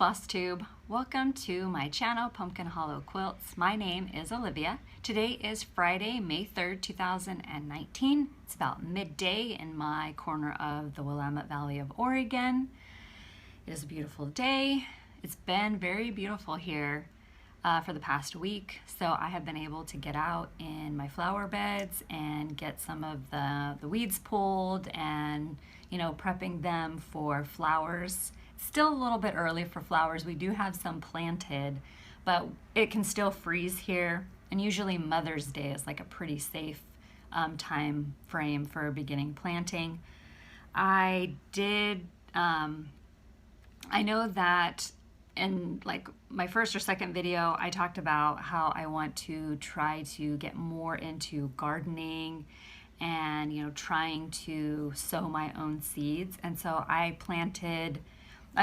Flosstube. Welcome to my channel, Pumpkin Hollow Quilts. My name is Olivia. Today is Friday, May 3rd, 2019. It's about midday in my corner of the Willamette Valley of Oregon. It is a beautiful day. It's been very beautiful here for the past week, so I have been able to get out in my flower beds and get some of the weeds pulled and, you know, prepping them for flowers. Still a little bit early for flowers. We do have some planted, but it can still freeze here, and usually Mother's Day is like a pretty safe time frame for beginning planting. I know that in like my first or second video, I talked about how I want to try to get more into gardening and, you know, trying to sow my own seeds. And so I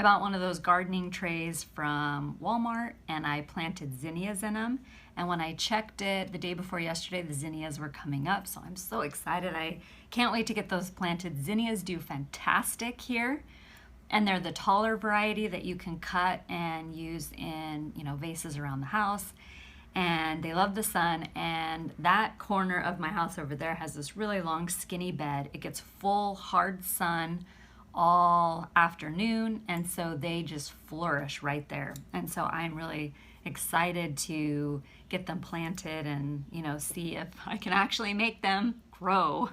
bought one of those gardening trays from Walmart and I planted zinnias in them. And when I checked it the day before yesterday, the zinnias were coming up. So I'm so excited. I can't wait to get those planted. Zinnias do fantastic here. And they're the taller variety that you can cut and use in, you know, vases around the house. And they love the sun. And that corner of my house over there has this really long, skinny bed. It gets full, hard sun all afternoon, and so they just flourish right there. And so I'm really excited to get them planted and, you know, see if I can actually make them grow.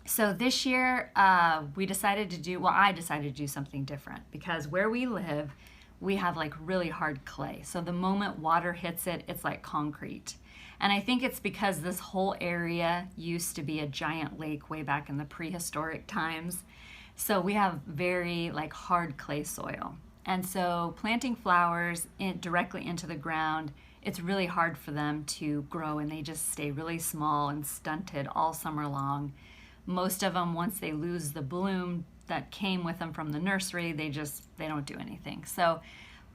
So this year I decided to do something different, because where we live, we have like really hard clay. So the moment water hits it, it's like concrete. And I think it's because this whole area used to be a giant lake way back in the prehistoric times. So we have very like hard clay soil. And so planting flowers directly into the ground, it's really hard for them to grow, and they just stay really small and stunted all summer long. Most of them, once they lose the bloom that came with them from the nursery, they don't do anything. So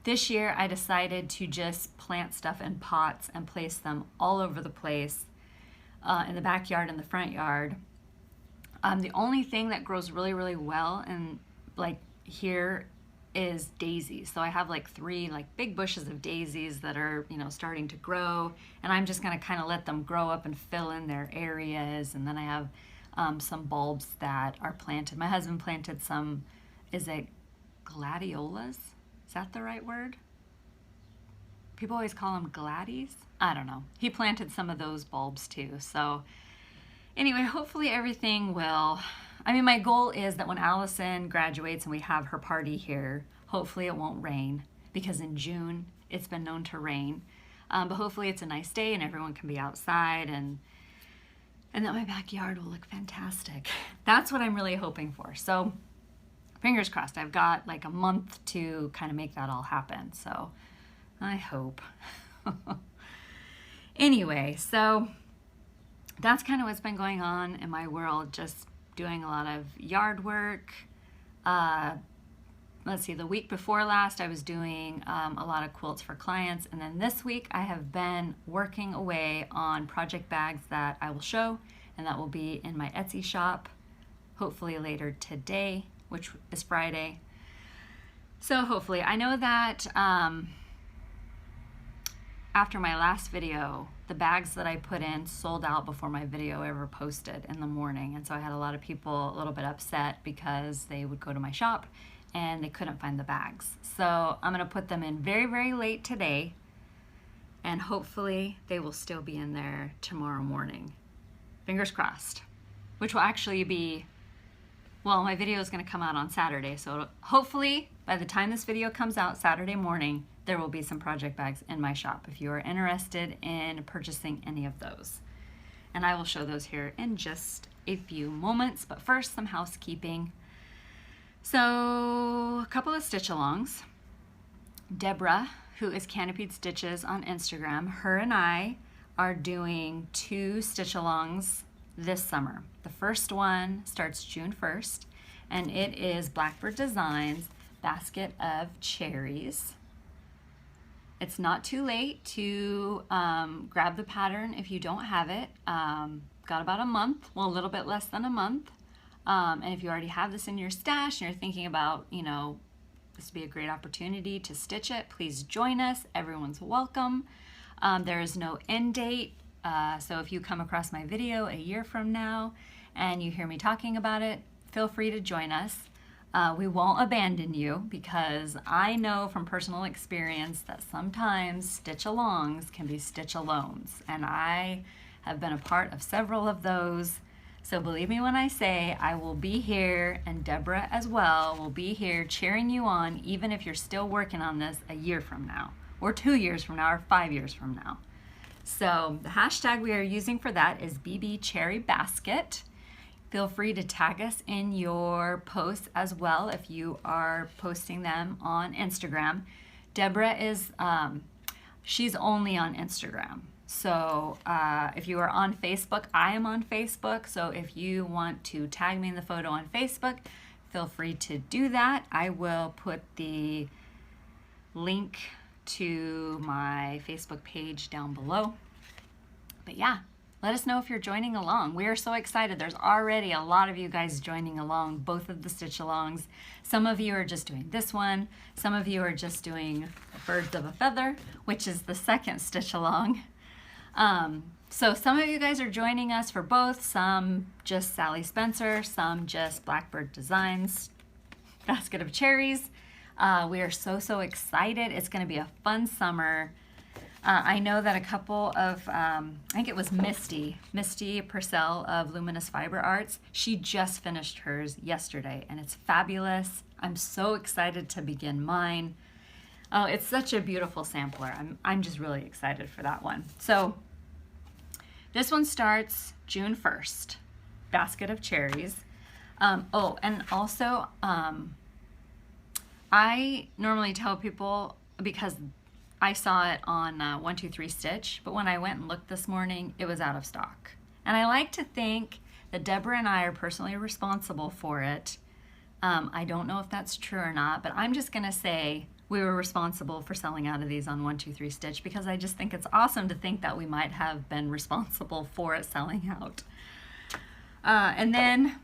this year I decided to just plant stuff in pots and place them all over the place, in the backyard and the front yard. The only thing that grows really, really well and like here is daisies. So I have like 3 like big bushes of daisies that are, you know, starting to grow, and I'm just gonna kind of let them grow up and fill in their areas. And then I have some bulbs that are planted. My husband planted some, is it gladiolas? Is that the right word? People always call them gladies. I don't know. He planted some of those bulbs too. So anyway, hopefully everything will, my goal is that when Allison graduates and we have her party here, hopefully it won't rain, because in June it's been known to rain. But hopefully it's a nice day and everyone can be outside, and that my backyard will look fantastic. That's what I'm really hoping for. So fingers crossed. I've got like a month to kind of make that all happen. So I hope. Anyway, so that's kind of what's been going on in my world. Just doing a lot of yard work. Let's see, the week before last I was doing a lot of quilts for clients, and then this week I have been working away on project bags that I will show, and that will be in my Etsy shop hopefully later today, which is Friday. So hopefully, I know that after my last video, the bags that I put in sold out before my video ever posted in the morning, and so I had a lot of people a little bit upset because they would go to my shop and they couldn't find the bags. So I'm gonna put them in very, very late today, and hopefully they will still be in there tomorrow morning. Fingers crossed. Which will actually be, well, my video is gonna come out on Saturday, so hopefully by the time this video comes out Saturday morning, there will be some project bags in my shop if you are interested in purchasing any of those. And I will show those here in just a few moments, but first some housekeeping. So a couple of stitch alongs. Deborah, who is Canopied Stitches on Instagram, her and I are doing 2 stitch alongs this summer. The first one starts June 1st, and it is Blackbird Designs Basket of Cherries. It's not too late to grab the pattern if you don't have it. Got about a month, well, a little bit less than a month. And if you already have this in your stash and you're thinking about, you know, this would be a great opportunity to stitch it. Please join us. Everyone's welcome. There is no end date. So if you come across my video a year from now and you hear me talking about it, feel free to join us. We won't abandon you, because I know from personal experience that sometimes stitch-alongs can be stitch-alones, and I have been a part of several of those. So believe me when I say I will be here, and Deborah as well will be here cheering you on, even if you're still working on this a year from now, or 2 years from now, or 5 years from now. So the hashtag we are using for that is bbcherrybasket. Feel free to tag us in your posts as well if you are posting them on Instagram. Deborah is, she's only on Instagram. So if you are on Facebook, I am on Facebook. So if you want to tag me in the photo on Facebook, feel free to do that. I will put the link to my Facebook page down below. But yeah, let us know if you're joining along. We are so excited. There's already a lot of you guys joining along, both of the stitch-alongs. Some of you are just doing this one. Some of you are just doing Birds of a Feather, which is the second stitch-along. So some of you guys are joining us for both, some just Sally Spencer, some just Blackbird Designs, Basket of Cherries. We are so excited. It's going to be a fun summer. I know that a couple of, I think it was Misty Purcell of Luminous Fiber Arts. She just finished hers yesterday, and it's fabulous. I'm so excited to begin mine. Oh, it's such a beautiful sampler. I'm just really excited for that one. So this one starts June 1st, Basket of Cherries. Oh, and also, I normally tell people, because I saw it on 123 Stitch, but when I went and looked this morning, it was out of stock. And I like to think that Deborah and I are personally responsible for it. I don't know if that's true or not, but I'm just gonna say we were responsible for selling out of these on 123 Stitch, because I just think it's awesome to think that we might have been responsible for it selling out. And then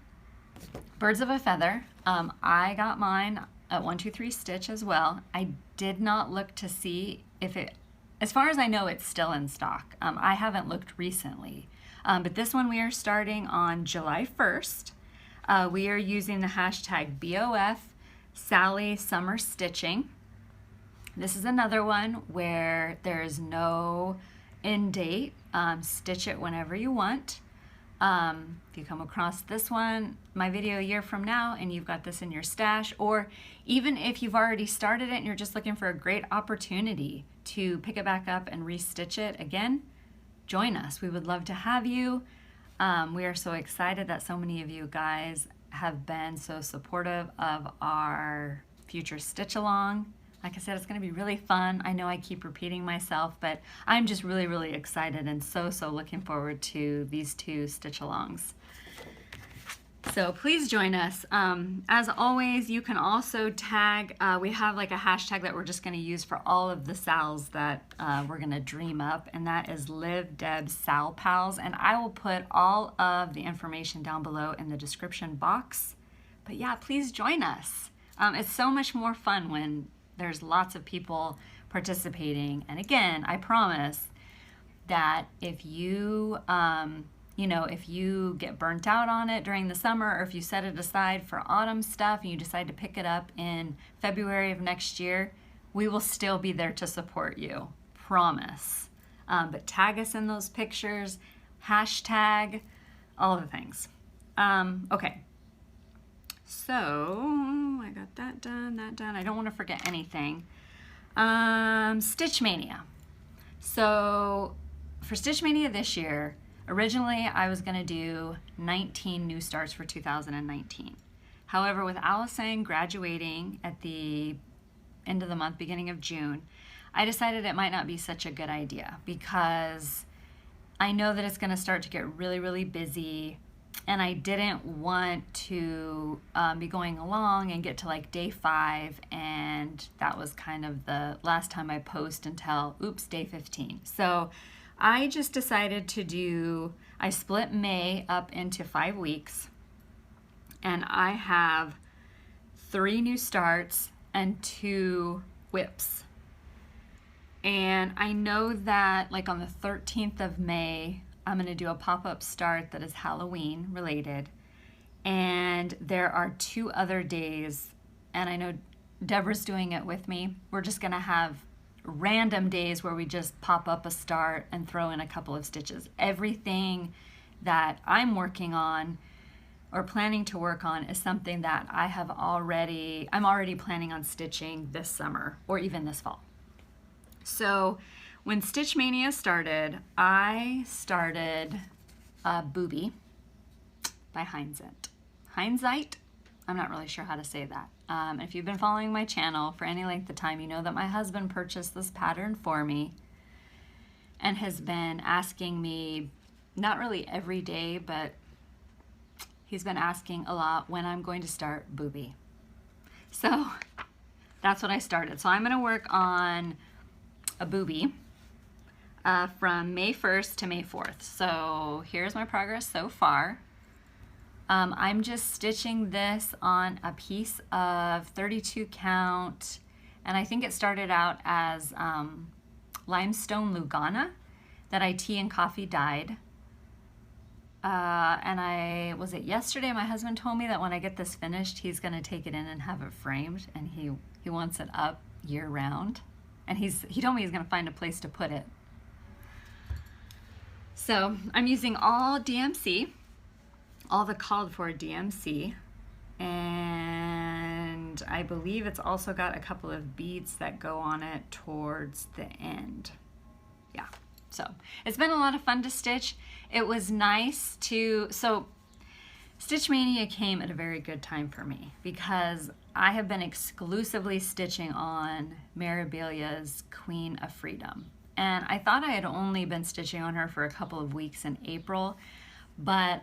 Birds of a Feather, I got mine at 123 Stitch as well. I did not look to see if it, as far as I know, it's still in stock. I haven't looked recently, but this one we are starting on July 1st. We are using the hashtag bofsallysummerstitching. This is another one where there's no end date. Stitch it whenever you want. If you come across this one, my video a year from now, and you've got this in your stash, or even if you've already started it and you're just looking for a great opportunity to pick it back up and restitch it again, join us. We would love to have you. We are so excited that so many of you guys have been so supportive of our future stitch along. Like I said, it's going to be really fun. I know I keep repeating myself, but I'm just really excited and so looking forward to these two stitch-alongs. So please join us. As always, you can also tag, we have like a hashtag that we're just going to use for all of the sals that we're going to dream up, and that is livdebsalpals, and I will put all of the information down below in the description box. But yeah, please join us. It's so much more fun when there's lots of people participating. And again, I promise that if you, if you get burnt out on it during the summer, or if you set it aside for autumn stuff and you decide to pick it up in February of next year, we will still be there to support you. Promise. But tag us in those pictures, hashtag, all of the things. Okay. So I got that done. I don't want to forget anything. Stitch Mania. So for Stitch Mania this year, originally I was going to do 19 new starts for 2019. However, with Allison graduating at the end of the month, beginning of June, I decided it might not be such a good idea, because I know that it's going to start to get really busy. And I didn't want to be going along and get to like day 5, and that was kind of the last time I post until, oops, day 15. So I just decided to do, I split May up into 5 weeks, and I have 3 new starts and 2 whips. And I know that like on the 13th of May, I'm going to do a pop-up start that is Halloween related. And there are 2 other days, and I know Deborah's doing it with me. We're just going to have random days where we just pop up a start and throw in a couple of stitches. Everything that I'm working on or planning to work on is something that I'm already planning on stitching this summer or even this fall. So when Stitch Mania started, I started Booby by Hinzeit. Hinzeit? I'm not really sure how to say that. If you've been following my channel for any length of time, you know that my husband purchased this pattern for me and has been asking me, not really every day, but he's been asking a lot when I'm going to start Booby. So that's what I started. So I'm going to work on a Booby from May 1st to May 4th. So here's my progress so far. I'm just stitching this on a piece of 32 count, and I think it started out as limestone Lugana that I tea and coffee dyed. And was it yesterday my husband told me that when I get this finished, he's going to take it in and have it framed, and he wants it up year round. And he told me he's going to find a place to put it. So I'm using all DMC, all the called for DMC, and I believe it's also got a couple of beads that go on it towards the end. Yeah, so it's been a lot of fun to stitch. It was nice so Stitch Mania came at a very good time for me because I have been exclusively stitching on Mirabilia's Queen of Freedom. And I thought I had only been stitching on her for a couple of weeks in April, but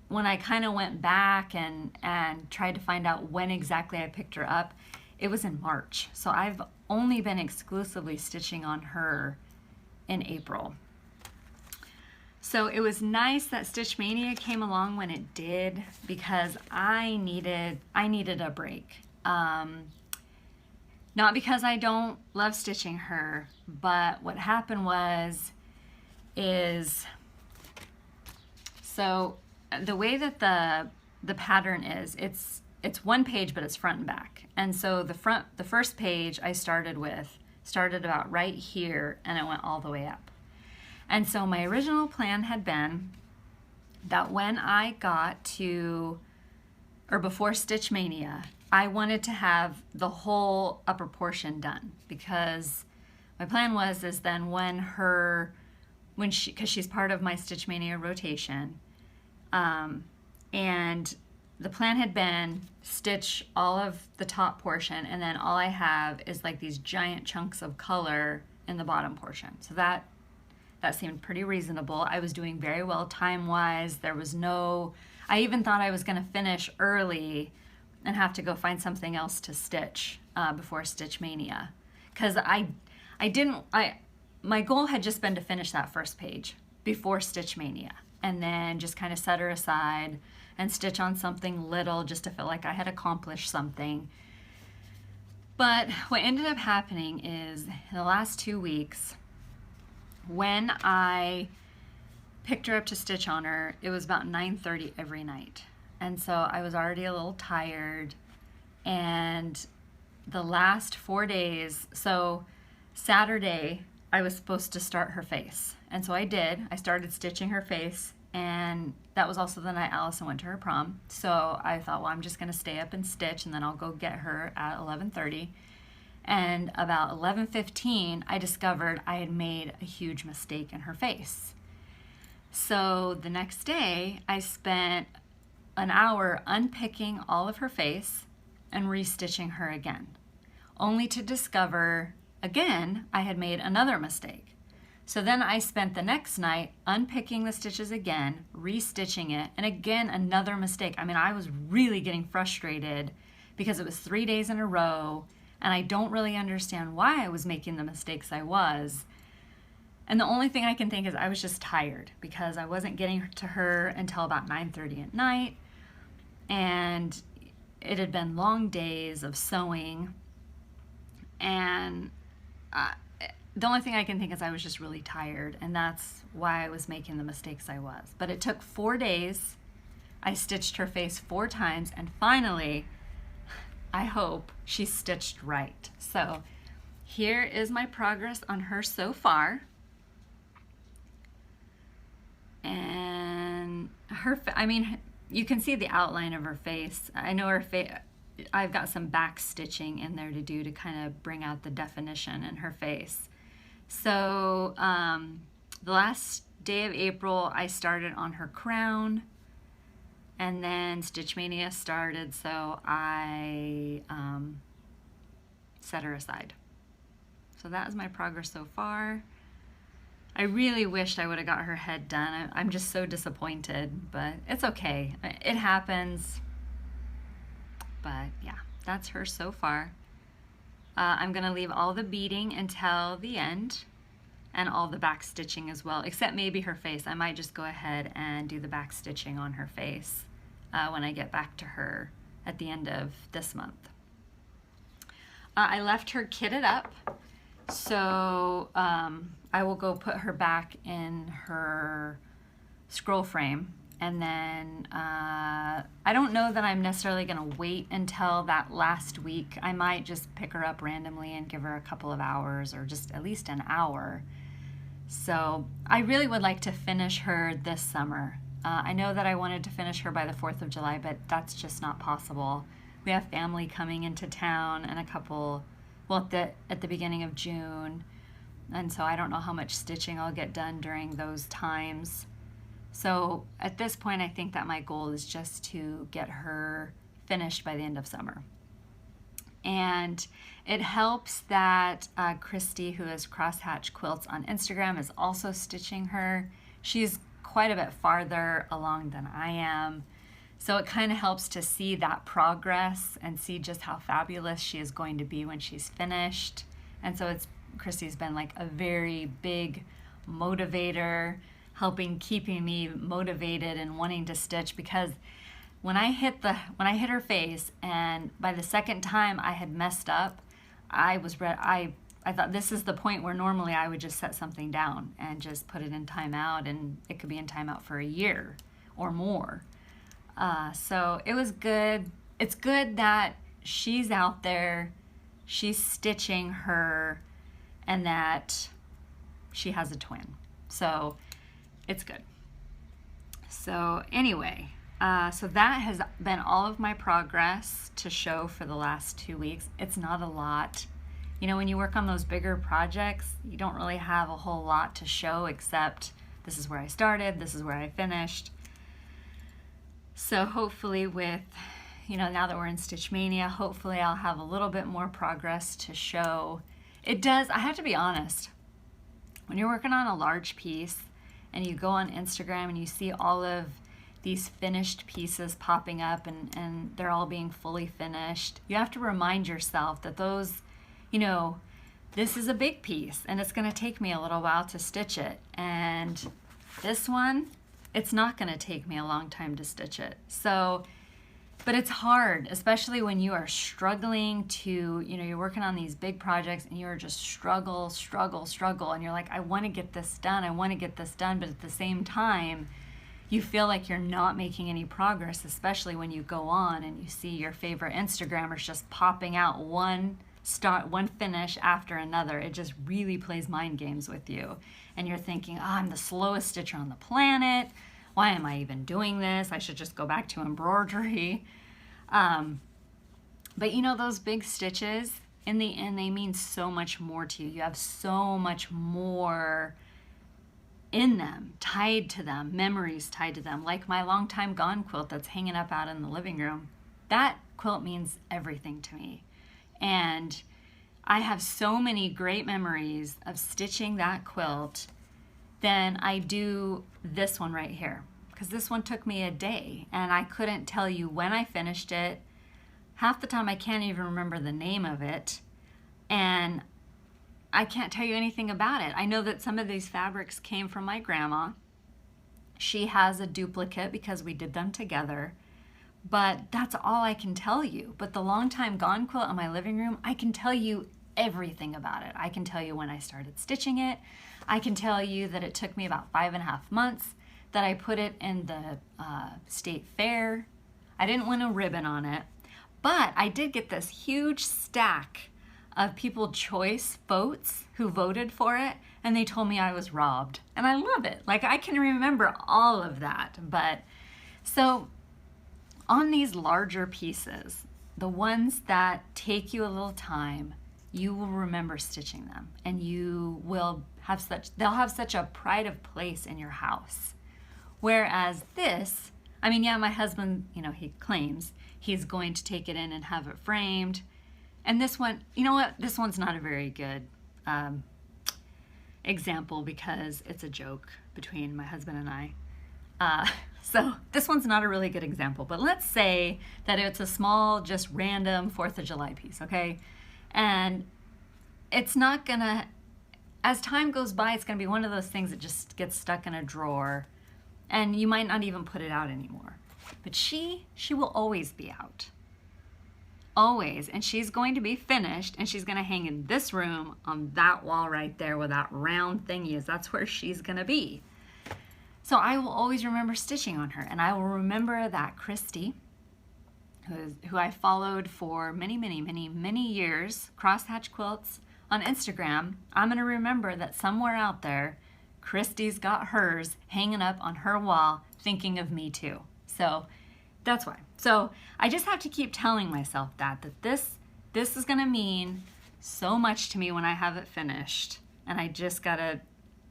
when I kind of went back and tried to find out when exactly I picked her up, it was in March. So I've only been exclusively stitching on her in April. So it was nice that Stitch Mania came along when it did because I needed a break. Not because I don't love stitching her, but what happened is so the way that the pattern is, it's one page, but it's front and back. And so the first page I started about right here, and it went all the way up. And so my original plan had been that when I got to, or before Stitch Mania, I wanted to have the whole upper portion done because my plan is then because she's part of my Stitch Mania rotation, and the plan had been stitch all of the top portion, and then all I have is like these giant chunks of color in the bottom portion. So that seemed pretty reasonable. I was doing very well time-wise. I even thought I was going to finish early and have to go find something else to stitch before Stitch Mania. Because my goal had just been to finish that first page before Stitch Mania, and then just kind of set her aside and stitch on something little just to feel like I had accomplished something. But what ended up happening is in the last 2 weeks, when I picked her up to stitch on her, it was about 9:30 every night. And so I was already a little tired. And the last 4 days, so Saturday, I was supposed to start her face. And so I did. I started stitching her face. And that was also the night Allison went to her prom. So I thought, well, I'm just going to stay up and stitch, and then I'll go get her at 11:30. And about 11:15, I discovered I had made a huge mistake in her face. So the next day, I spent an hour unpicking all of her face and restitching her again, only to discover, again, I had made another mistake. So then I spent the next night unpicking the stitches again, restitching it, and again, another mistake. I mean, I was really getting frustrated because it was 3 days in a row, and I don't really understand why I was making the mistakes I was. And the only thing I can think is I was just tired because I wasn't getting to her until about 9:30 at night, and it had been long days of sewing, And the only thing I can think is I was just really tired, and that's why I was making the mistakes I was. But it took 4 days. I stitched her face 4 times, and finally, I hope she stitched right. So here is my progress on her so far. And her, I mean, you can see the outline of her face. I know her face, I've got some back stitching in there to do to kind of bring out the definition in her face. So the last day of April, I started on her crown, and then Stitch Maynia started, so I set her aside. So that is my progress so far. I really wished I would have got her head done. I'm just so disappointed, but it's okay. It happens. But yeah, that's her so far. I'm gonna leave all the beading until the end, and all the back stitching as well, except maybe her face. I might just go ahead and do the back stitching on her face when I get back to her at the end of this month. I left her kitted up, so I will go put her back in her scroll frame. And then I don't know that I'm necessarily going to wait until that last week. I might just pick her up randomly and give her a couple of hours, or just at least an hour. So I really would like to finish her this summer. I know that I wanted to finish her by the 4th of July, but that's just not possible. We have family coming into town and a couple, well, at the beginning of June. And so I don't know how much stitching I'll get done during those times. So at this point, I think that my goal is just to get her finished by the end of summer. And it helps that Christy, who is Crosshatch Quilts on Instagram, is also stitching her. She's quite a bit farther along than I am. So it kind of helps to see that progress and see just how fabulous she is going to be when she's finished. And so Christy's been like a very big motivator, keeping me motivated and wanting to stitch, because when I hit her face, and by the second time I had messed up, I was ready. I thought this is the point where normally I would just set something down and just put it in timeout, and it could be in timeout for a year or more. So it was good. It's good that she's out there, she's stitching her, and that she has a twin. So it's good. So anyway, so that has been all of my progress to show for the last 2 weeks. It's not a lot. You know, when you work on those bigger projects, you don't really have a whole lot to show except this is where I started, this is where I finished. So hopefully with, you know, now that we're in Stitch Maynia, hopefully I'll have a little bit more progress to show. It does, I have to be honest, when you're working on a large piece and you go on Instagram and you see all of these finished pieces popping up and they're all being fully finished, you have to remind yourself that those, you know, this is a big piece and it's going to take me a little while to stitch it. And this one, it's not going to take me a long time to stitch it. So, but it's hard, especially when you are struggling to, you know, you're working on these big projects and you're just struggle. And you're like, I want to get this done. But at the same time, you feel like you're not making any progress, especially when you go on and you see your favorite Instagrammers just popping out one finish after another. It just really plays mind games with you. And you're thinking, oh, I'm the slowest stitcher on the planet. Why am I even doing this? I should just go back to embroidery. But you know, those big stitches, in the end, they mean so much more to you. You have so much more in them, tied to them, memories tied to them. Like my long time gone quilt that's hanging up out in the living room. That quilt means everything to me. And I have so many great memories of stitching that quilt than I do this one right here. Because this one took me a day and I couldn't tell you when I finished it. Half the time I can't even remember the name of it. And I can't tell you anything about it. I know that some of these fabrics came from my grandma. She has a duplicate because we did them together. But that's all I can tell you. But the long time gone quilt in my living room, I can tell you everything about it. I can tell you when I started stitching it. I can tell you that it took me about 5.5 months, that I put it in the state fair. I didn't win a ribbon on it, but I did get this huge stack of people choice votes who voted for it, and they told me I was robbed. And I love it. Like, I can remember all of that. But so on these larger pieces, the ones that take you a little time, you will remember stitching them, and you will have they'll have such a pride of place in your house. Whereas this, I mean, yeah, my husband, you know, he claims he's going to take it in and have it framed. And this one, you know what? This one's not a very good example because it's a joke between my husband and I. So this one's not a really good example, but let's say that it's a small, just random 4th of July piece, okay? And it's not gonna, as time goes by, it's gonna be one of those things that just gets stuck in a drawer, and you might not even put it out anymore. But she will always be out. Always. And she's going to be finished, and she's gonna hang in this room on that wall right there where that round thingy is. That's where she's gonna be. So I will always remember stitching on her, and I will remember that Christy, who I followed for many, many, many, many years, crosshatch quilts on Instagram. I'm gonna remember that somewhere out there, Christy's got hers hanging up on her wall, thinking of me too. So that's why. So I just have to keep telling myself that this is gonna mean so much to me when I have it finished, and I just gotta.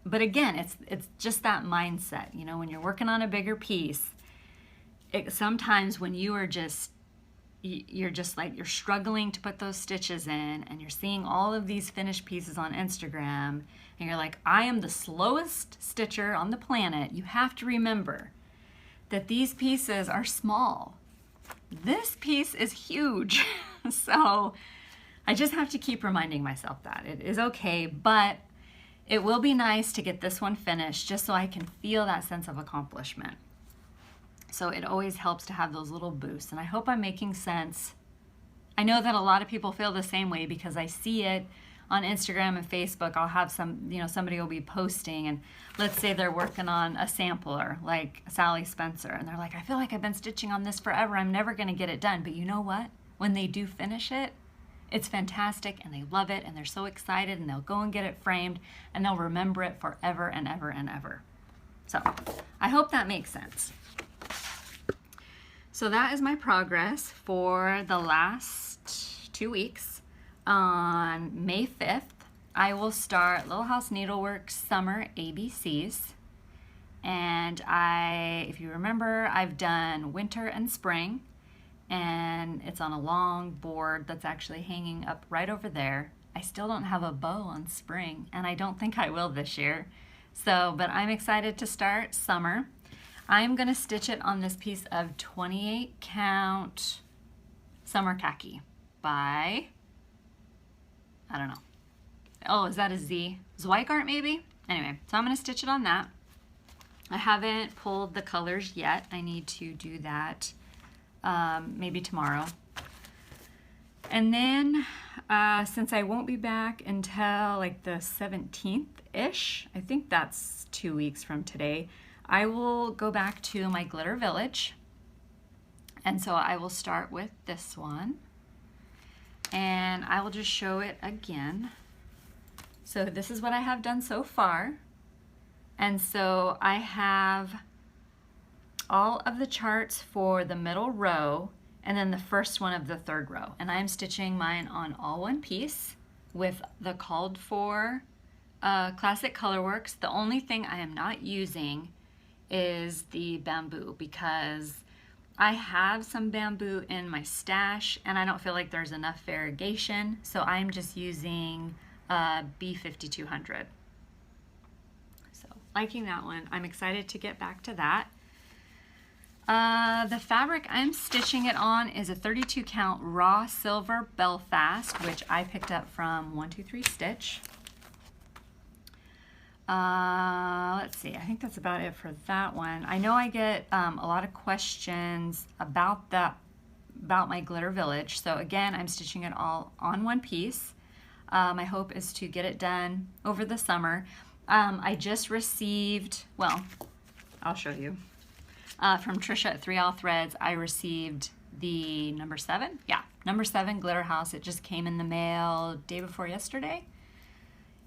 But again, it's just that mindset. You know, when you're working on a bigger piece, sometimes when you're just like, you're struggling to put those stitches in, and you're seeing all of these finished pieces on Instagram, and you're like, I am the slowest stitcher on the planet. You have to remember that these pieces are small. This piece is huge. So I just have to keep reminding myself that it is okay, but it will be nice to get this one finished just so I can feel that sense of accomplishment. So it always helps to have those little boosts, and I hope I'm making sense. I know that a lot of people feel the same way because I see it on Instagram and Facebook. I'll have somebody will be posting, and let's say they're working on a sampler like Sally Spencer, and they're like, I feel like I've been stitching on this forever. I'm never gonna get it done. But you know what? When they do finish it, it's fantastic, and they love it, and they're so excited, and they'll go and get it framed, and they'll remember it forever and ever and ever. So I hope that makes sense. So that is my progress for the last 2 weeks. On May 5th, I will start Little House Needleworks Summer ABCs. And if you remember, I've done winter and spring, and it's on a long board that's actually hanging up right over there. I still don't have a bow on spring, and I don't think I will this year. So, but I'm excited to start summer. I'm gonna stitch it on this piece of 28 count Summer Khaki by, I don't know. Oh, is that a Z? Zweigart maybe? Anyway, so I'm gonna stitch it on that. I haven't pulled the colors yet. I need to do that maybe tomorrow. And then since I won't be back until like the 17th-ish, I think that's 2 weeks from today, I will go back to my Glitter Village. And so I will start with this one, and I will just show it again. So this is what I have done so far. And so I have all of the charts for the middle row and then the first one of the third row. And I'm stitching mine on all one piece with the called for Classic Colorworks. The only thing I am not using is the bamboo because I have some bamboo in my stash and I don't feel like there's enough variegation. So I'm just using B5200. So liking that one. I'm excited to get back to that. The fabric I'm stitching it on is a 32 count raw silver Belfast, which I picked up from 123 Stitch. Let's see, I think that's about it for that one. I know I get a lot of questions about my Glitter Village. So again, I'm stitching it all on one piece. My hope is to get it done over the summer. I just received, well, I'll show you. From Trisha at 3 All Threads, I received the number 7. Yeah, number 7 glitter house. It just came in the mail day before yesterday.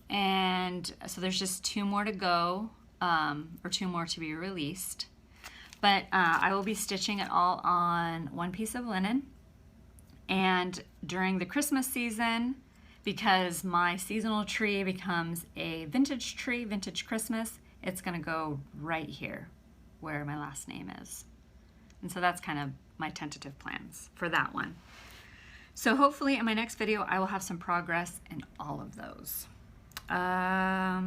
And so there's just 2 more to go, or 2 more to be released. But I will be stitching it all on one piece of linen. And during the Christmas season, because my seasonal tree becomes a vintage tree, vintage Christmas, it's gonna go right here where my last name is. And so that's kind of my tentative plans for that one. So hopefully in my next video, I will have some progress in all of those. Yeah,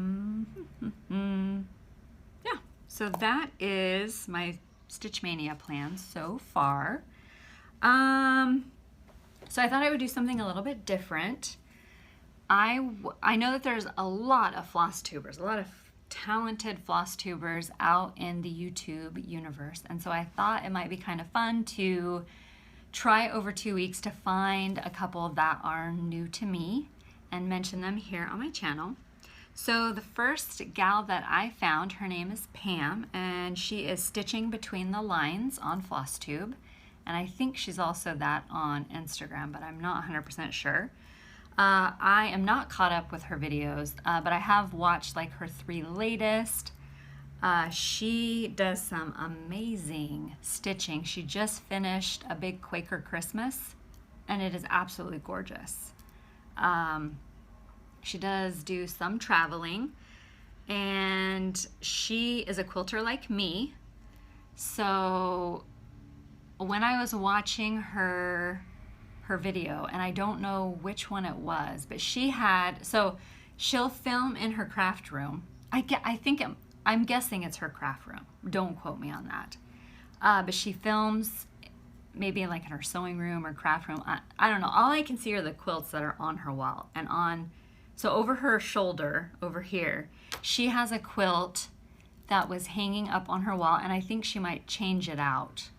so that is my Stitch Mania plan so far. So I thought I would do something a little bit different. I know that there's a lot of Flosstubers, a lot of talented Flosstubers out in the YouTube universe, and so I thought it might be kind of fun to try over 2 weeks to find a couple that are new to me and mention them here on my channel. So the first gal that I found, her name is Pam, and she is stitching between the lines on Flosstube, and I think she's also that on Instagram, but I'm not 100% sure. I am not caught up with her videos, but I have watched like her 3 latest. She does some amazing stitching. She just finished a big Quaker Christmas, and it is absolutely gorgeous. She does do some traveling, and she is a quilter like me. So when I was watching her video, and I don't know which one it was, but she had, so she'll film in her craft room. I'm guessing it's her craft room. Don't quote me on that. But she films maybe like in her sewing room or craft room. I don't know. All I can see are the quilts that are on her wall. And so over her shoulder, over here, she has a quilt that was hanging up on her wall, and I think she might change it out,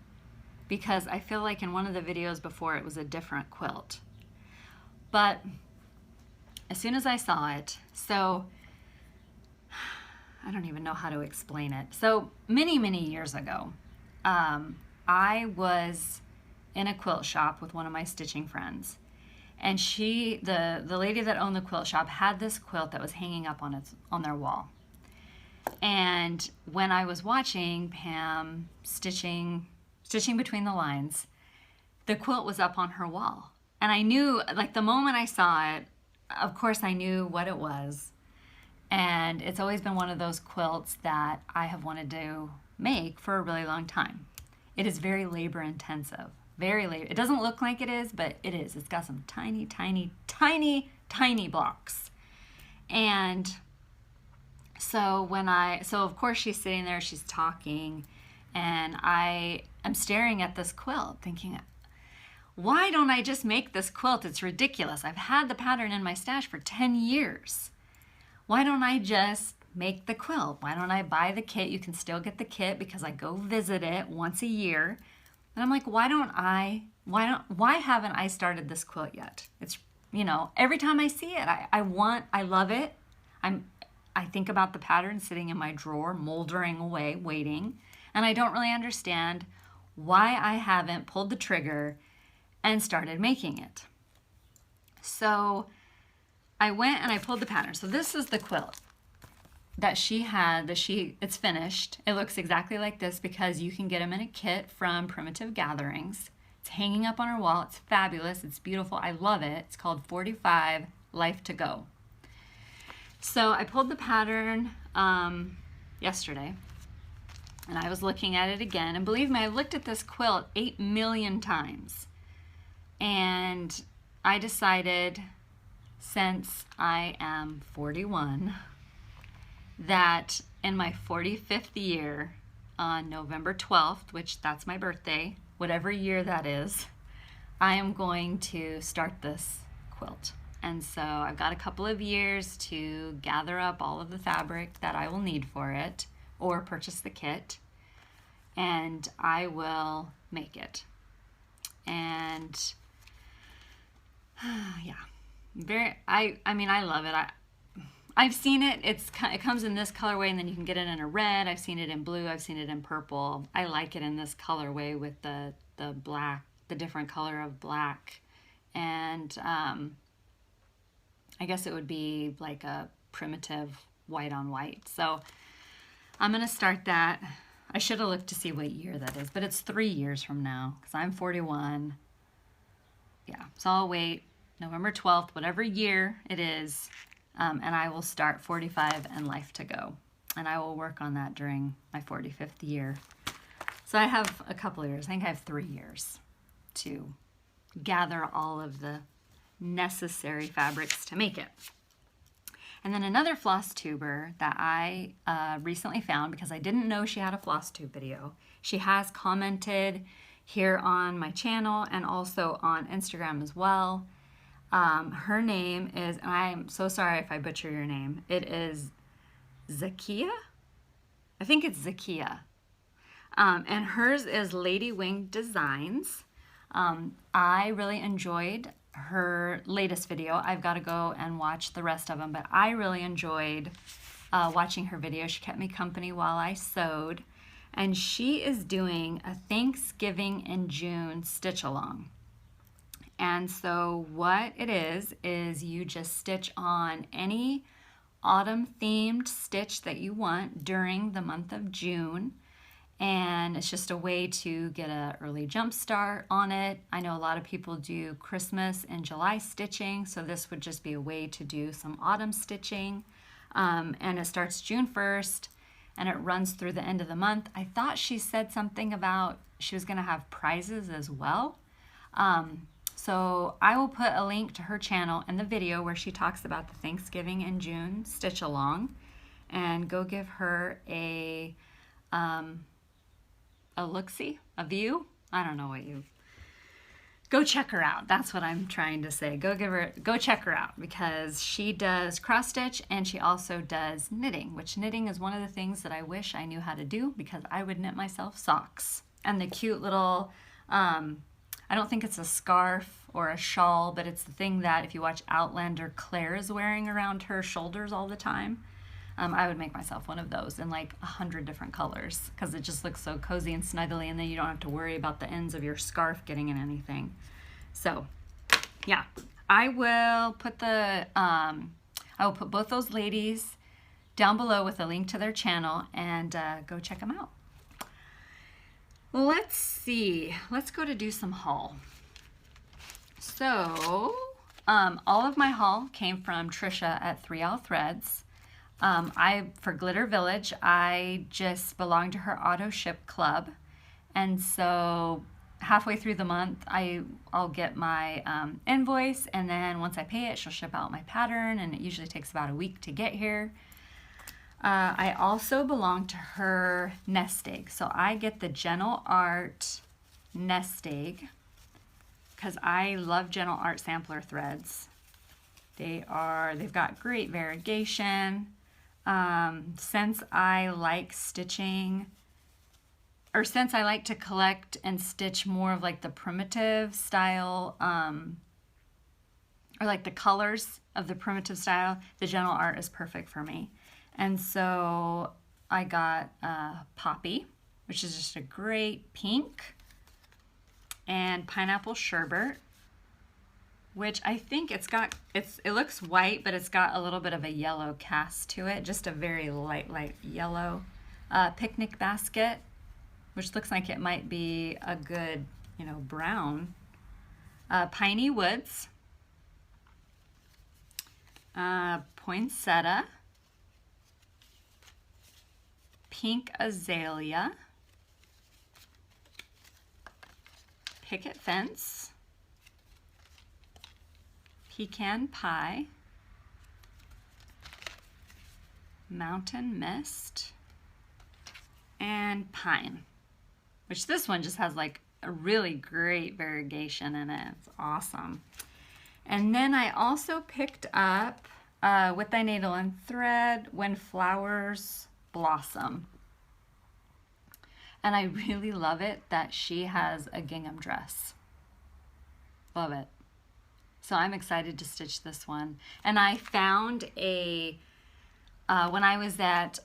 because I feel like in one of the videos before it was a different quilt. But as soon as I saw it, so I don't even know how to explain it. So many years ago, I was in a quilt shop with one of my stitching friends, and the lady that owned the quilt shop had this quilt that was hanging up on their wall. And when I was watching Pam stitching between the lines, the quilt was up on her wall. And I knew, like the moment I saw it, of course I knew what it was. And it's always been one of those quilts that I have wanted to make for a really long time. It is very labor intensive, very labor. It doesn't look like it is, but it is. It's got some tiny blocks. And so of course she's sitting there, she's talking, and I am staring at this quilt thinking, why don't I just make this quilt? It's ridiculous. I've had the pattern in my stash for 10 years. Why don't I just make the quilt? Why don't I buy the kit? You can still get the kit because I go visit it once a year. And I'm like, why haven't I started this quilt yet? It's, every time I see it, I love it. I think about the pattern sitting in my drawer, moldering away, waiting. And I don't really understand why I haven't pulled the trigger and started making it. So I went and I pulled the pattern. So this is the quilt that she had, it's finished. It looks exactly like this because you can get them in a kit from Primitive Gatherings. It's hanging up on her wall. It's fabulous. It's beautiful. I love it. It's called 45 Life to Go. So I pulled the pattern yesterday, and I was looking at it again. And believe me, I looked at this quilt 8 million times. And I decided, since I am 41, that in my 45th year, on November 12th, which that's my birthday, whatever year that is, I am going to start this quilt. And so I've got a couple of years to gather up all of the fabric that I will need for it, or purchase the kit, and I will make it. And yeah, I mean, I love it. I've seen it. It comes in this colorway, and then you can get it in a red. I've seen it in blue. I've seen it in purple. I like it in this colorway with the black, the different color of black, and I guess it would be like a primitive white on white. So I'm gonna start that. I should have looked to see what year that is, but it's 3 years from now because I'm 41. Yeah, so I'll wait November 12th, whatever year it is. And I will start 45 and life to go. And I will work on that during my 45th year. So I have a couple of years. I think I have 3 years to gather all of the necessary fabrics to make it. And then another Flosstuber that I recently found, because I didn't know she had a Flosstube video. She has commented here on my channel and also on Instagram as well. Her name is, and I'm so sorry if I butcher your name, it is Zakia? I think it's Zakia. And hers is Lady Wing Designs. I really enjoyed her latest video. I've got to go and watch the rest of them, but I really enjoyed watching her video. She kept me company while I sewed. And she is doing a Thanksgiving in June stitch along. And so what it is you just stitch on any autumn themed stitch that you want during the month of June. And it's just a way to get an early jump start on it. I know a lot of people do Christmas and July stitching, so this would just be a way to do some autumn stitching. And it starts June 1st and it runs through the end of the month. I thought she said something about she was gonna have prizes as well. So I will put a link to her channel and the video where she talks about the Thanksgiving in June stitch along, and go give her a look-see, a view. I don't know what you. Go check her out. That's what I'm trying to say. Go check her out, because she does cross stitch and she also does knitting, which knitting is one of the things that I wish I knew how to do, because I would knit myself socks. And the cute little, I don't think it's a scarf or a shawl, but it's the thing that if you watch Outlander, Claire is wearing around her shoulders all the time. I would make myself one of those in like 100 different colors, because it just looks so cozy and snuggly, and then you don't have to worry about the ends of your scarf getting in anything. So yeah, I will put both those ladies down below with a link to their channel, and go check them out. Let's see, let's go to do some haul. So all of my haul came from Trisha at 3L Threads. For Glitter Village, I just belong to her auto ship club, and so halfway through the month I'll get my invoice, and then once I pay it, she'll ship out my pattern, and it usually takes about a week to get here. I also belong to her nest egg, so I get the Gentle Art nest egg because I love Gentle Art sampler threads. They've got great variegation. Since I like stitching, or since I like to collect and stitch more of like the primitive style, or like the colors of the primitive style, the Gentle Art is perfect for me. And so I got Poppy, which is just a great pink, and Pineapple Sherbet, which I think it looks white, but it's got a little bit of a yellow cast to it, just a very light yellow. Picnic Basket, which looks like it might be a good, brown. Piney Woods, Poinsettia, Pink Azalea, Picket Fence, Pecan Pie, Mountain Mist, and Pine, which this one just has like a really great variegation in it. It's awesome. And then I also picked up With Thy Needle and Thread, When Flowers Blossom. And I really love it that she has a gingham dress. Love it. So I'm excited to stitch this one. And I found a, when I was at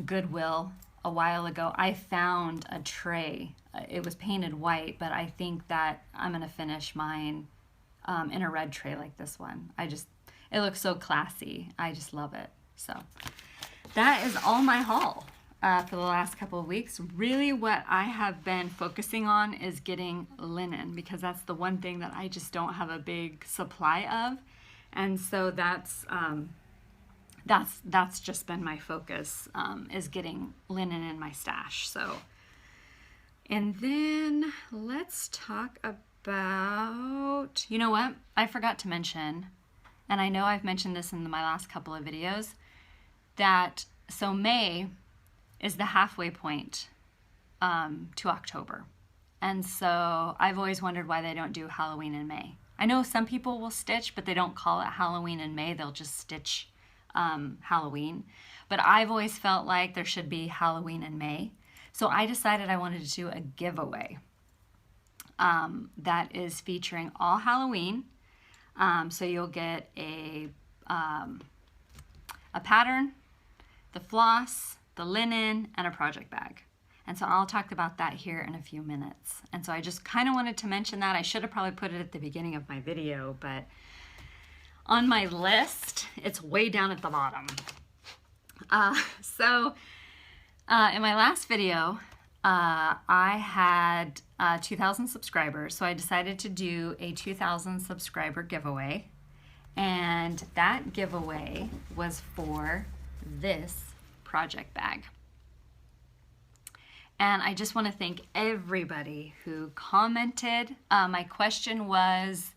Goodwill a while ago, I found a tray. It was painted white, but I think that I'm gonna finish mine in a red tray like this one. It looks so classy. I just love it. So that is all my haul for the last couple of weeks. Really what I have been focusing on is getting linen, because that's the one thing that I just don't have a big supply of. And so that's just been my focus, is getting linen in my stash. So, and then let's talk about, you know what? I forgot to mention, and I know I've mentioned this in my last couple of videos, that so May is the halfway point to October. And so I've always wondered why they don't do Halloween in May. I know some people will stitch, but they don't call it Halloween in May. They'll just stitch Halloween. But I've always felt like there should be Halloween in May. So I decided I wanted to do a giveaway that is featuring all Halloween. So you'll get a pattern, the floss, the linen, and a project bag. And so I'll talk about that here in a few minutes. And so I just kind of wanted to mention that. I should have probably put it at the beginning of my video, but on my list, it's way down at the bottom. In my last video, I had 2,000 subscribers, so I decided to do a 2,000 subscriber giveaway. And that giveaway was for this project bag. And I just want to thank everybody who commented. My question was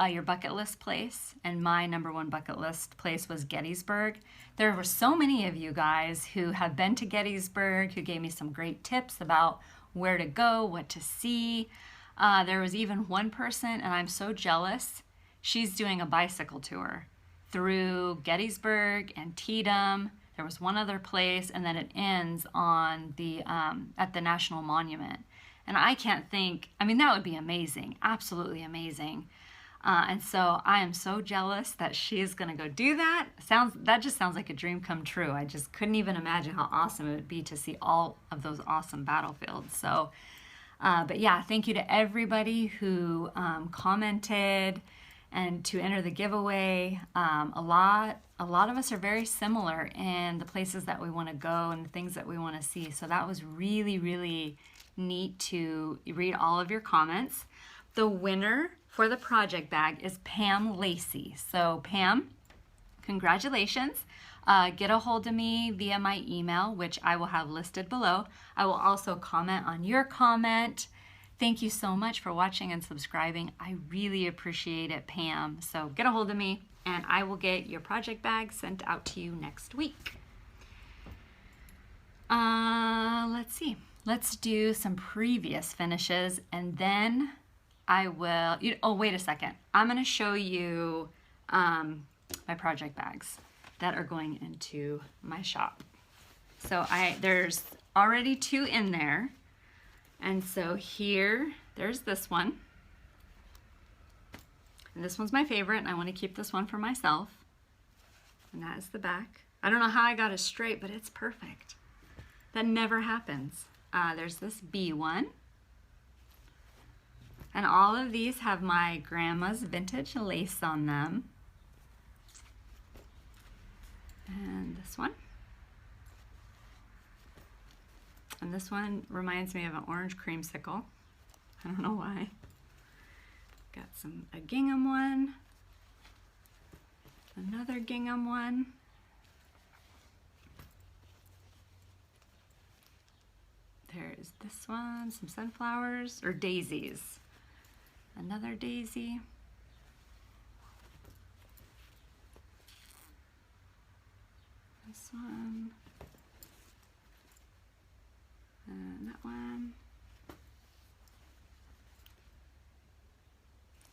your bucket list place, and my #1 bucket list place was Gettysburg. There were so many of you guys who have been to Gettysburg, who gave me some great tips about where to go, what to see. There was even one person, and I'm so jealous, she's doing a bicycle tour through Gettysburg and Antietam. There was one other place, and then it ends on the at the National Monument. And I can't think, I mean, that would be amazing, absolutely amazing. And so I am so jealous that she is going to go do that. That just sounds like a dream come true. I just couldn't even imagine how awesome it would be to see all of those awesome battlefields. So, but yeah, thank you to everybody who commented and to enter the giveaway. A lot of us are very similar in the places that we want to go and the things that we want to see. So that was really, really neat to read all of your comments. The winner for the project bag is Pam Lacey. So Pam, congratulations. Get a hold of me via my email, which I will have listed below. I will also comment on your comment. Thank you so much for watching and subscribing. I really appreciate it, Pam. So get a hold of me and I will get your project bag sent out to you next week. Let's see. Let's do some previous finishes and then I will, oh, wait a second. I'm going to show you my project bags that are going into my shop. So there's already 2 in there. And so here, there's this one. And this one's my favorite, and I want to keep this one for myself. And that is the back. I don't know how I got it straight, but it's perfect. That never happens. There's this B one. And all of these have my grandma's vintage lace on them. And this one. And this one reminds me of an orange creamsicle. I don't know why. Got a gingham one. Another gingham one. There's this one, some sunflowers, or daisies. Another daisy. This one. And that one.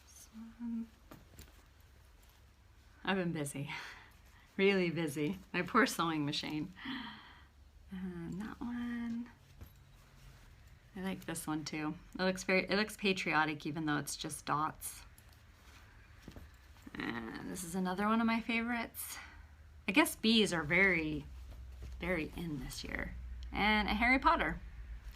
This one. I've been busy. Really busy. My poor sewing machine. And that one. I like this one too. It looks patriotic even though it's just dots. And this is another one of my favorites. I guess bees are very, very in this year. And a Harry Potter.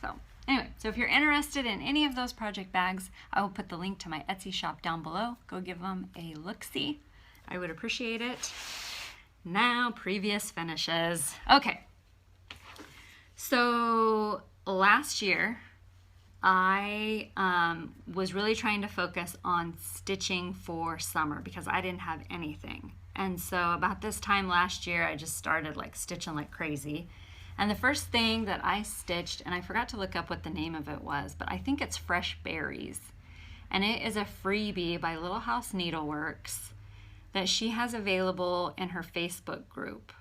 So anyway, so if you're interested in any of those project bags, I will put the link to my Etsy shop down below. Go give them a look-see. I would appreciate it. Now, previous finishes. Okay. So last year, I was really trying to focus on stitching for summer because I didn't have anything. And so about this time last year, I just started like stitching like crazy. And the first thing that I stitched, and I forgot to look up what the name of it was, but I think it's Fresh Berries. And it is a freebie by Little House Needleworks that she has available in her Facebook group.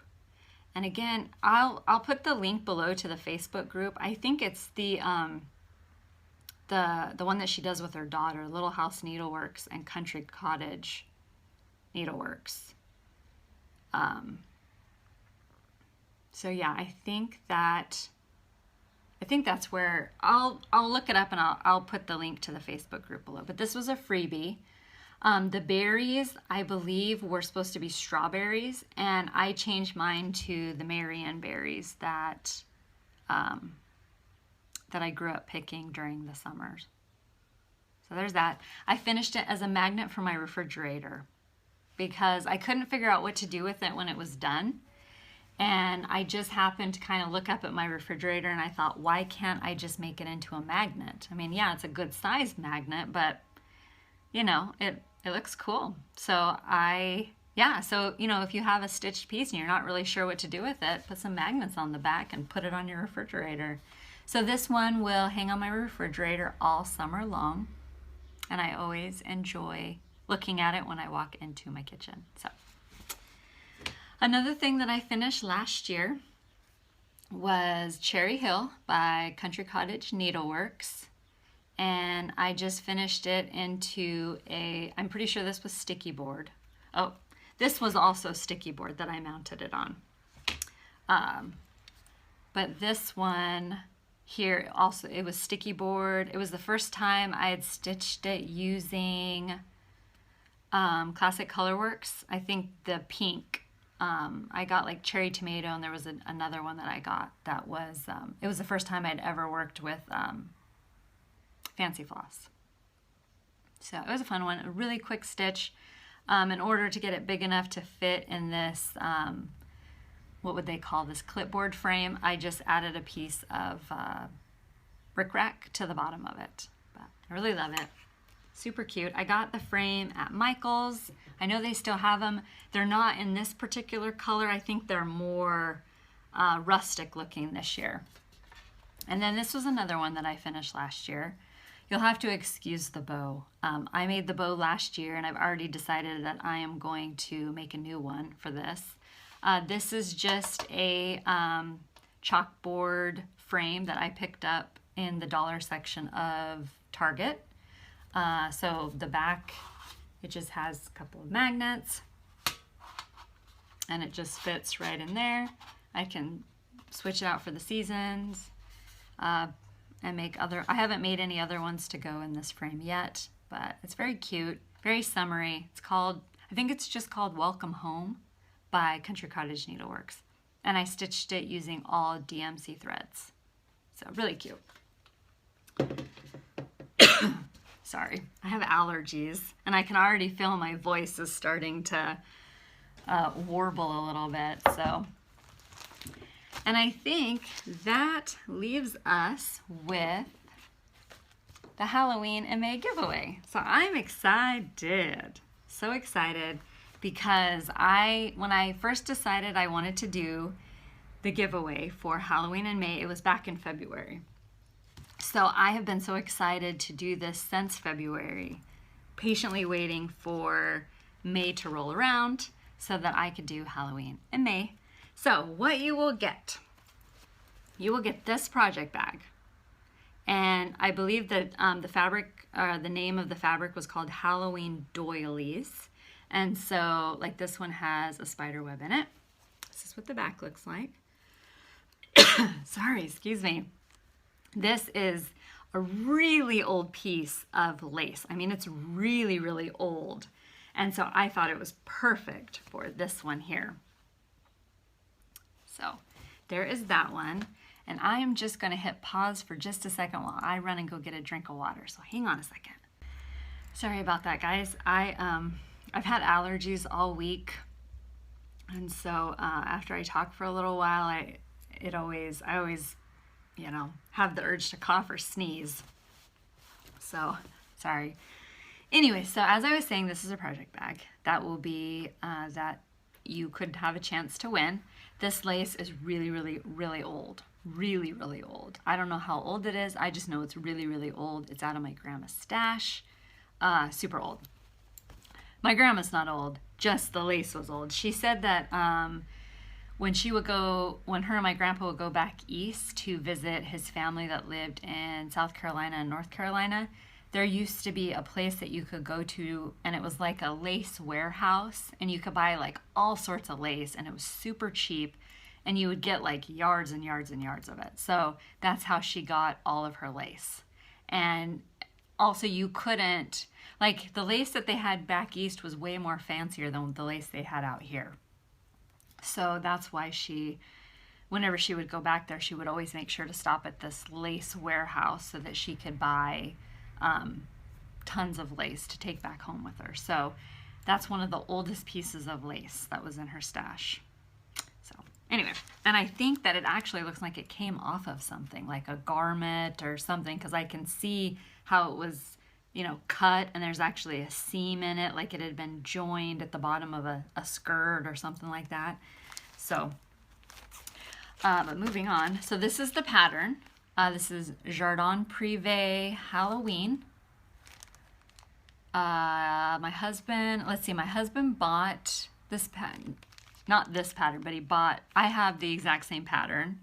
And again, I'll put the link below to the Facebook group. I think it's the one that she does with her daughter, Little House Needleworks and Country Cottage Needleworks. So yeah, I think that's where I'll look it up, and I'll put the link to the Facebook group below. But this was a freebie. The berries, I believe, were supposed to be strawberries, and I changed mine to the Marion berries that I grew up picking during the summers. So there's that. I finished it as a magnet for my refrigerator because I couldn't figure out what to do with it when it was done. And I just happened to kind of look up at my refrigerator and I thought, why can't I just make it into a magnet? I mean, yeah, it's a good sized magnet, but you know, it looks cool. So you know, if you have a stitched piece and you're not really sure what to do with it, put some magnets on the back and put it on your refrigerator. So this one will hang on my refrigerator all summer long, and I always enjoy looking at it when I walk into my kitchen. So another thing that I finished last year was Cherry Hill by Country Cottage Needleworks, and I just finished it into I'm pretty sure this was sticky board. Oh, this was also sticky board that I mounted it on. But this one here also, it was sticky board. It was the first time I had stitched it using Classic Colorworks. I think the pink. I got like cherry tomato, and there was another one that I got that was, it was the first time I'd ever worked with Fancy Floss. So it was a fun one, a really quick stitch. In order to get it big enough to fit in this, what would they call this, clipboard frame, I just added a piece of rickrack to the bottom of it. But I really love it. Super cute. I got the frame at Michael's. I know they still have them. They're not in this particular color. I think they're more rustic looking this year. And then this was another one that I finished last year. You'll have to excuse the bow. I made the bow last year, and I've already decided that I am going to make a new one for this. This is just a chalkboard frame that I picked up in the dollar section of Target. So the back, it just has a couple of magnets, and it just fits right in there. I can switch it out for the seasons and make other. I haven't made any other ones to go in this frame yet, but it's very cute, very summery. It's called, I think it's just called Welcome Home by Country Cottage Needleworks, and I stitched it using all DMC threads. So really cute. Sorry, I have allergies, and I can already feel my voice is starting to warble a little bit. So, and I think that leaves us with the Halloween in May giveaway. So I'm excited, so excited, because when I first decided I wanted to do the giveaway for Halloween in May, it was back in February. So I have been so excited to do this since February, patiently waiting for May to roll around so that I could do Halloween in May. So what you will get this project bag. And I believe that the fabric, the name of the fabric was called Halloween Doilies. And so like this one has a spider web in it. This is what the back looks like. Sorry, excuse me. This is a really old piece of lace. I mean, it's really, really old. And so I thought it was perfect for this one here. So there is that one. And I am just going to hit pause for just a second while I run and go get a drink of water. So hang on a second. Sorry about that, guys. I've had allergies all week. And so after I talk for a little while, I always, you know, have the urge to cough or sneeze. So, sorry. Anyway, so as I was saying, this is a project bag. That will be, that you could have a chance to win. This lace is really, really, really old. Really, really old. I don't know how old it is. I just know it's really, really old. It's out of my grandma's stash. Super old. My grandma's not old. Just the lace was old. She said that when her and my grandpa would go back east to visit his family that lived in South Carolina and North Carolina, there used to be a place that you could go to, and it was like a lace warehouse, and you could buy like all sorts of lace, and it was super cheap, and you would get like yards and yards and yards of it. So that's how she got all of her lace. And also you couldn't, like the lace that they had back east was way more fancier than the lace they had out here. So that's why whenever she would go back there, she would always make sure to stop at this lace warehouse so that she could buy tons of lace to take back home with her. So that's one of the oldest pieces of lace that was in her stash. So anyway, and I think that it actually looks like it came off of something, like a garment or something, because I can see how it was, you know, cut, and there's actually a seam in it, like it had been joined at the bottom of a skirt or something like that. So, but moving on. So this is the pattern. This is Jardin Privé Halloween. My husband bought this pattern. Not this pattern, but I have the exact same pattern.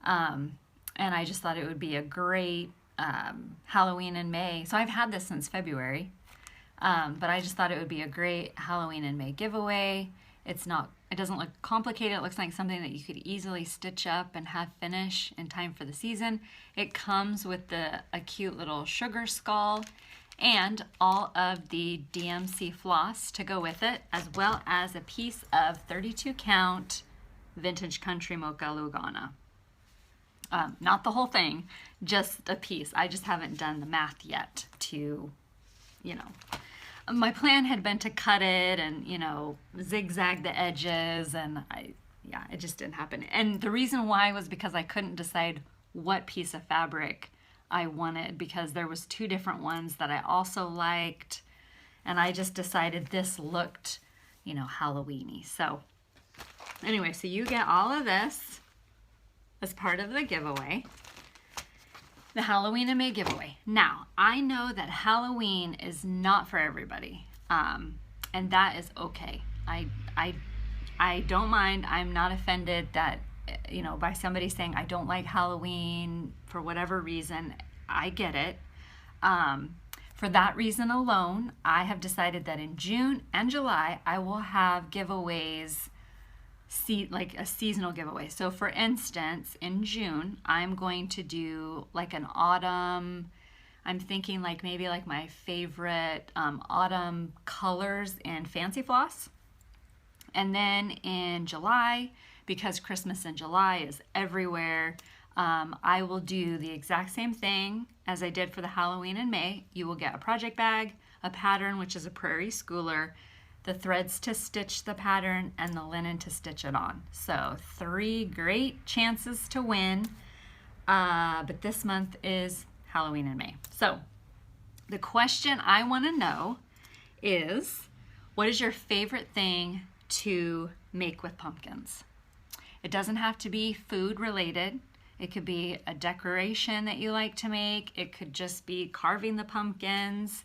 And I just thought it would be a great Halloween in May. So I've had this since February, but I just thought it would be a great Halloween in May giveaway. It doesn't look complicated. It looks like something that you could easily stitch up and have finish in time for the season. It comes with a cute little sugar skull and all of the DMC floss to go with it, as well as a piece of 32 count Vintage Country Mocha Lugana. Not the whole thing, just a piece. I just haven't done the math yet to, you know. My plan had been to cut it and, you know, zigzag the edges, and it just didn't happen. And the reason why was because I couldn't decide what piece of fabric I wanted, because there was two different ones that I also liked, and I just decided this looked, you know, Halloween-y. So anyway, so you get all of this as part of the giveaway. The Halloween in May giveaway. Now, I know that Halloween is not for everybody, and that is okay. I don't mind. I'm not offended that, you know, by somebody saying I don't like Halloween for whatever reason. I get it. For that reason alone, I have decided that in June and July, I will have giveaways, like a seasonal giveaway. So for instance, in June, I'm going to do like an autumn, I'm thinking like maybe like my favorite autumn colors in Fancy Floss. And then in July, because Christmas in July is everywhere, I will do the exact same thing as I did for the Halloween in May. You will get a project bag, a pattern, which is a Prairie Schooler, the threads to stitch the pattern, and the linen to stitch it on. So 3 great chances to win, but this month is Halloween in May. So the question I want to know is, what is your favorite thing to make with pumpkins? It doesn't have to be food related. It could be a decoration that you like to make. It could just be carving the pumpkins.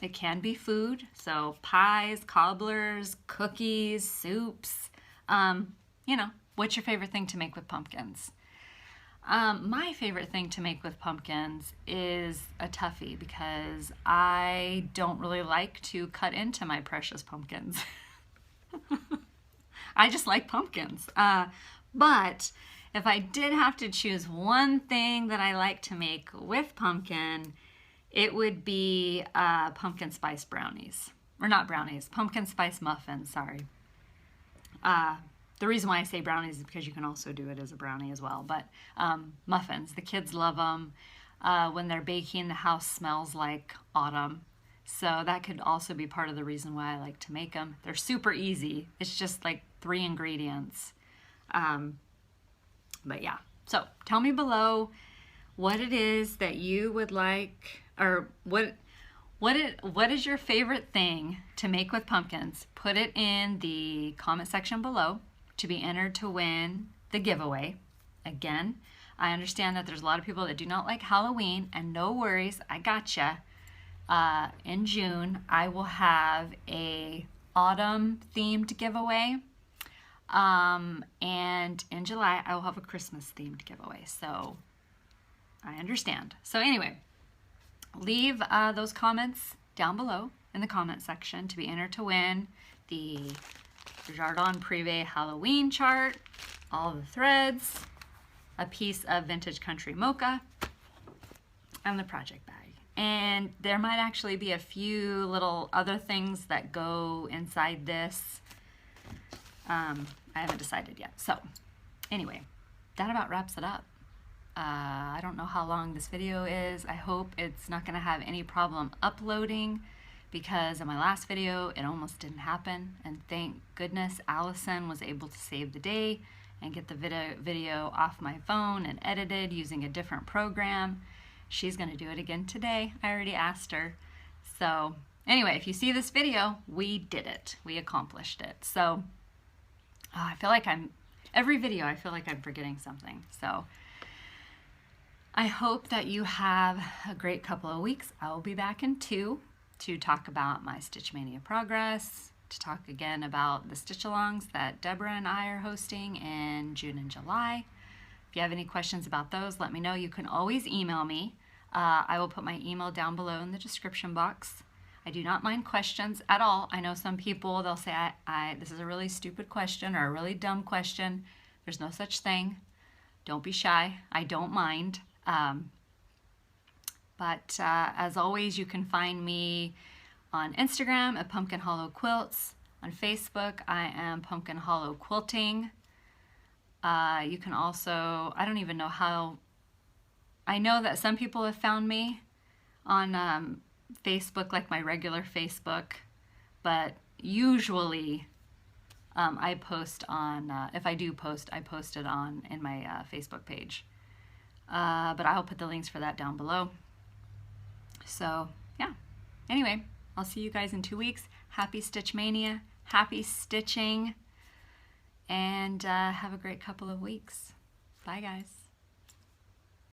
It can be food, so pies, cobblers, cookies, soups. You know, what's your favorite thing to make with pumpkins? My favorite thing to make with pumpkins is a toughie, because I don't really like to cut into my precious pumpkins. I just like pumpkins. But if I did have to choose one thing that I like to make with pumpkin, it would be pumpkin spice brownies. or not brownies, pumpkin spice muffins, sorry. The reason why I say brownies is because you can also do it as a brownie as well, but muffins, the kids love them. When they're baking, the house smells like autumn. So that could also be part of the reason why I like to make them. They're super easy. It's just like 3 ingredients. But yeah, so tell me below what it is that you would like, or what is your favorite thing to make with pumpkins. Put it in the comment section below to be entered to win the giveaway. Again, I understand that there's a lot of people that do not like Halloween, and no worries, I gotcha. In June, I will have a autumn themed giveaway. And in July, I will have a Christmas themed giveaway. So I understand. So anyway, leave those comments down below in the comment section to be entered to win the Jardin Privé Halloween chart, all the threads, a piece of vintage country mocha, and the project bag. And there might actually be a few little other things that go inside this. I haven't decided yet. So anyway, that about wraps it up. I don't know how long this video is. I hope it's not going to have any problem uploading, because in my last video it almost didn't happen, and thank goodness Allison was able to save the day and get the video off my phone and edited using a different program. She's going to do it again today. I already asked her. So anyway, if you see this video, we did it. We accomplished it. So I feel like every video I feel like I'm forgetting something. So I hope that you have a great couple of weeks. I will be back in 2 to talk about my Stitch Mania progress, to talk again about the stitch-alongs that Deborah and I are hosting in June and July. If you have any questions about those, let me know. You can always email me. I will put my email down below in the description box. I do not mind questions at all. I know some people, they'll say, this is a really stupid question or a really dumb question. There's no such thing. Don't be shy. I don't mind. But as always, you can find me on Instagram at Pumpkin Hollow Quilts. On Facebook, I am Pumpkin Hollow Quilting. You can also, I don't even know how, I know that some people have found me on Facebook, like my regular Facebook, but usually I post on, if I do post, I post it in my Facebook page. But I'll put the links for that down below. So yeah, anyway, I'll see you guys in 2 weeks. Happy Stitch Mania, happy stitching, and have a great couple of weeks. Bye guys.